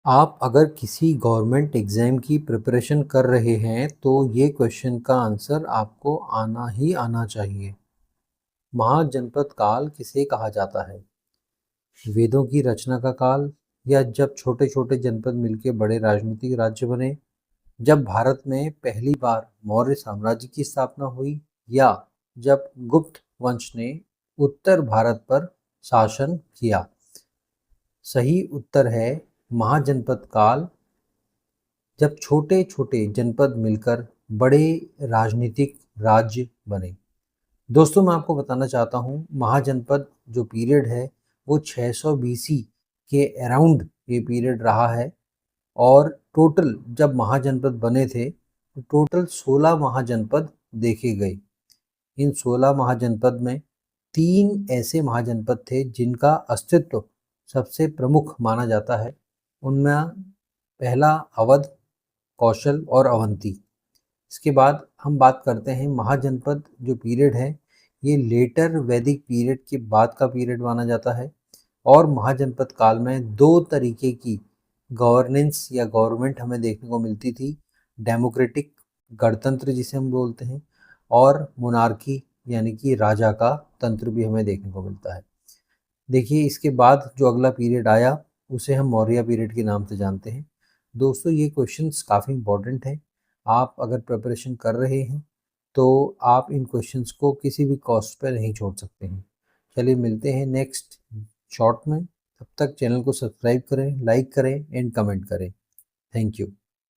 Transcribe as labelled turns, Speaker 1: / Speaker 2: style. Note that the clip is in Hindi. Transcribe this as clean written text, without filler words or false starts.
Speaker 1: आप अगर किसी गवर्नमेंट एग्ज़ाम की प्रिपरेशन कर रहे हैं तो ये क्वेश्चन का आंसर आपको आना ही आना चाहिए। महाजनपद काल किसे कहा जाता है? वेदों की रचना का काल, या जब छोटे-छोटे जनपद मिलकर बड़े राजनीतिक राज्य बने, जब भारत में पहली बार मौर्य साम्राज्य की स्थापना हुई, या जब गुप्त वंश ने उत्तर भारत पर शासन किया? सही उत्तर है महाजनपद काल, जब छोटे-छोटे जनपद मिलकर बड़े राजनीतिक राज्य बने। दोस्तों, मैं आपको बताना चाहता हूँ, महाजनपद जो पीरियड है वो 600 बीसी के अराउंड ये पीरियड रहा है। और टोटल जब महाजनपद बने थे तो टोटल 16 महाजनपद देखे गए। इन 16 महाजनपद में 3 ऐसे महाजनपद थे जिनका अस्तित्व सबसे प्रमुख माना जाता है। उनमें पहला अवध, कौशल और अवंती। इसके बाद हम बात करते हैं महाजनपद जो पीरियड है, ये लेटर वैदिक पीरियड के बाद का पीरियड माना जाता है। और महाजनपद काल में 2 तरीके की गवर्नेंस या गवर्नमेंट हमें देखने को मिलती थी। डेमोक्रेटिक, गणतंत्र जिसे हम बोलते हैं, और मोनार्की यानी कि राजा का तंत्र भी हमें देखने को मिलता है। देखिए, इसके बाद जो अगला पीरियड आया उसे हम मौर्य पीरियड के नाम से जानते हैं। दोस्तों, ये क्वेश्चंस काफ़ी इम्पोर्टेंट हैं। आप अगर प्रिपरेशन कर रहे हैं तो आप इन क्वेश्चंस को किसी भी कॉस्ट पे नहीं छोड़ सकते हैं। चलिए मिलते हैं नेक्स्ट शॉर्ट में। तब तक चैनल को सब्सक्राइब करें, लाइक करें एंड कमेंट करें। Thank you.